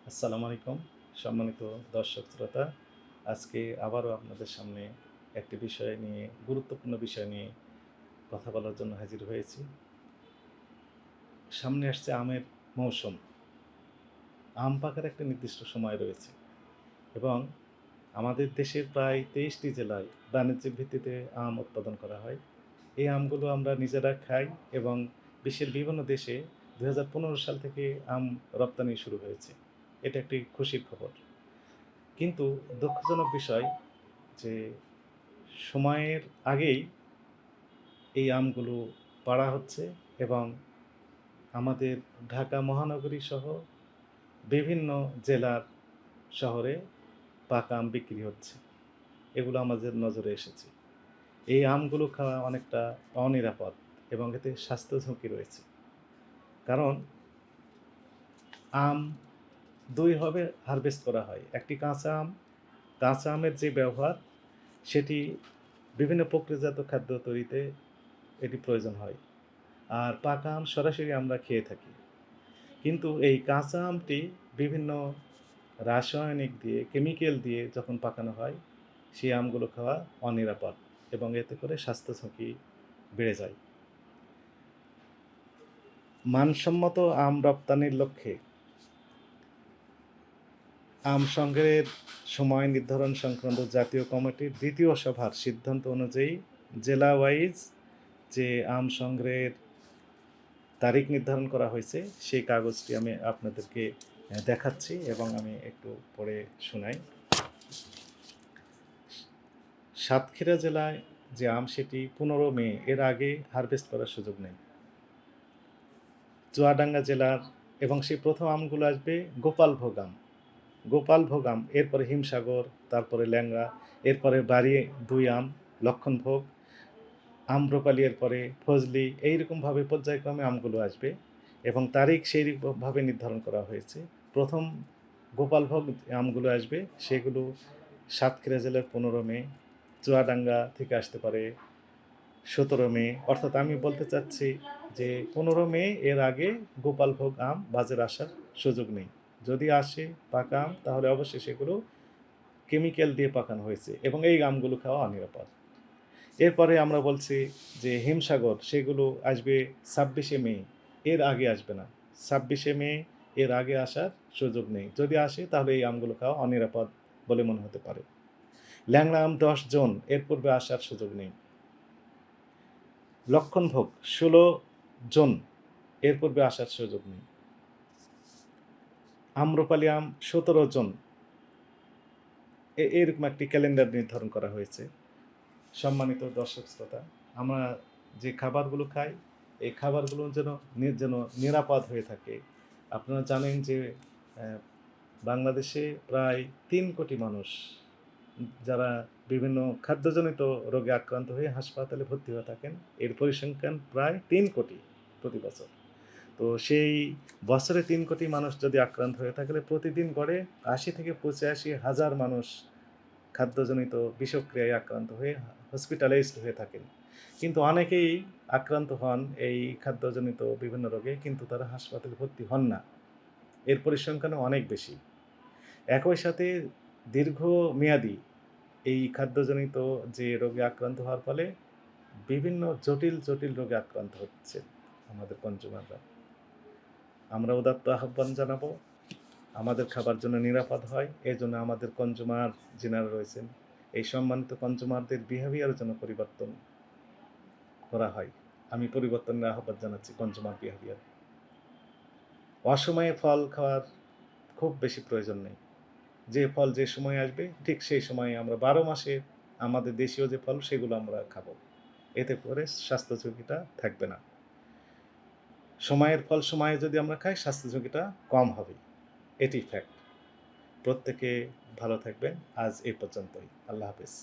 আসসালামু আলাইকুম সম্মানিত দর্শক শ্রোতা। আজকে আবারও আপনাদের সামনে একটি বিষয় নিয়ে গুরুত্বপূর্ণ বিষয় নিয়ে কথা বলার জন্য হাজির হয়েছি। সামনে আসছে আমের মৌসুম। আম পাকার একটা নির্দিষ্ট সময় রয়েছে এবং আমাদের দেশের প্রায় ২৩টি জেলায় বাণিজ্যিক ভিত্তিতে আম উৎপাদন করা হয়। এই আমগুলো আমরা নিজেরা খাই এবং বিশ্বের বিভিন্ন দেশে ২০১৫ সাল থেকে আম রপ্তানি শুরু হয়েছে। এটা একটি খুশির খবর। কিন্তু দুঃখজনক বিষয় যে সময়ের আগেই এই আমগুলো পাড়া হচ্ছে এবং আমাদের ঢাকা মহানগরী সহ বিভিন্ন জেলার শহরে পাকা আম বিক্রি হচ্ছে। এগুলো আমাদের নজরে এসেছে। এই আমগুলো খাওয়া অনেকটা অনিরাপদ এবং এতে স্বাস্থ্য ঝুঁকি রয়েছে। কারণ আম ২ ভাবে হারভেস্ট করা হয়। একটি কাঁচা আমের যে ব্যবহার সেটি বিভিন্ন প্রক্রিয়াজাত খাদ্য তৈরিতে এটি প্রয়োজন হয়। আর পাকা আম সরাসরি আমরা খেয়ে থাকি। কিন্তু এই কাঁচা আমটি বিভিন্ন রাসায়নিক দিয়ে, কেমিক্যাল দিয়ে যখন পাকানো হয়, সেই আমগুলো খাওয়া অনিরাপদ এবং এতে করে স্বাস্থ্য ঝুঁকি বেড়ে যায়। মানসম্মত আম রপ্তানির লক্ষ্যে আম সংগ্রহের সময় নির্ধারণ সংক্রান্ত জাতীয় কমিটির ২য় সভার সিদ্ধান্ত অনুযায়ী জেলা ওয়াইজ যে আম সংগ্রহের তারিখ নির্ধারণ করা হয়েছে, সেই কাগজটি আমি আপনাদেরকে দেখাচ্ছি এবং আমি একটু পড়ে শোনাই। সাতক্ষীরা জেলায় যে আম সেটি ১৫ মে এর আগে হারভেস্ট করার সুযোগ নেই। চুয়াডাঙ্গা জেলার এবং সেই প্রথম আমগুলো আসবে গোপালভোগ আম, এরপরে হিমসাগর, তারপরে ল্যাংড়া, এরপরে বাড়ি ২ আম, লক্ষণভোগ, আম্রপালি, এরপরে ফজলি, এইরকমভাবে পর্যায়ক্রমে আমগুলো আসবে এবং তারিখ সেইভাবে নির্ধারণ করা হয়েছে। প্রথম গোপালভোগ আমগুলো আসবে, সেগুলো সাতক্ষীরা জেলার ১৫ মে, চুয়াডাঙ্গা থেকে আসতে পারে ১৭ মে। অর্থাৎ আমি বলতে চাচ্ছি যে ১৫ মে এর আগে গোপালভোগ আম বাজারে আসার সুযোগ নেই। যদি আসে পাকা আম তাহলে অবশ্যই সেগুলো কেমিক্যাল দিয়ে পাকানো হয়েছে এবং এই আমগুলো খাওয়া অনিরাপদ। এরপরে আমরা বলছি যে হিমসাগর, সেগুলো আসবে ২৬শে মে, এর আগে আসবে না। ২৬শে মে এর আগে আসার সুযোগ নেই। যদি আসে তাহলে এই আমগুলো খাওয়া অনিরাপদ বলে মনে হতে পারে। ল্যাংড়া আম ১০ জন, এর পূর্বে আসার সুযোগ নেই। লক্ষণভোগ ১৬ জন, এর পূর্বে আসার সুযোগ নেই। আম্রপালি আম ১৭ জন, এরকম একটি ক্যালেন্ডার নির্ধারণ করা হয়েছে। সম্মানিত দর্শক শ্রোতা, আমরা যে খাবারগুলো খাই, এই খাবারগুলো যেন নিরাপদ হয়ে থাকে। আপনারা জানেন যে বাংলাদেশে প্রায় ৩ কোটি মানুষ যারা বিভিন্ন খাদ্যজনিত রোগে আক্রান্ত হয়ে হাসপাতালে ভর্তি হয়ে থাকেন। এর পরিসংখ্যান প্রায় ৩ কোটি প্রতি বছর। তো সেই বছরে ৩ কোটি মানুষ যদি আক্রান্ত হয়ে থাকলে প্রতিদিন গড়ে ৮০ থেকে ৮৫ হাজার মানুষ খাদ্যজনিত বিষক্রিয়ায় আক্রান্ত হয়ে হসপিটালাইজড হয়ে থাকেন। কিন্তু অনেকেই আক্রান্ত হন এই খাদ্যজনিত বিভিন্ন রোগে, কিন্তু তারা হাসপাতালে ভর্তি হন না। এর পরিসংখ্যানও অনেক বেশি। একই সাথে দীর্ঘমেয়াদী এই খাদ্যজনিত যে রোগে আক্রান্ত হওয়ার ফলে বিভিন্ন জটিল রোগে আক্রান্ত হচ্ছে আমাদের কনজিউমাররা। আমরা উদাত্ত আহ্বান জানাবো আমাদের খাবার যেন নিরাপদ হয়। এজন্য আমাদের কনজিউমার যিনারা রয়েছেন, এই সম্মানিত কনজিউমারদের বিহেভিয়ার যেন পরিবর্তন করা হয়। আমি পরিবর্তনের আহ্বান জানাচ্ছি কনজিউমার বিহেভিয়ার। অসময়ে ফল খাওয়ার খুব বেশি প্রয়োজন নেই। যে ফল যে সময়ে আসবে ঠিক সেই সময়ে আমরা ১২ মাসে আমাদের দেশীয় যে ফল সেগুলো আমরা খাবো। এতে করে স্বাস্থ্য ঝুঁকিটা থাকবে না। সময়ের ফল সময়ে যদি আমরা খাই স্বাস্থ্য ঝুঁকিটা কম হবে। এটি ফ্যাক্ট। প্রত্যেকে ভালো থাকবেন। আজ এই পর্যন্তই। আল্লাহ হাফেজ।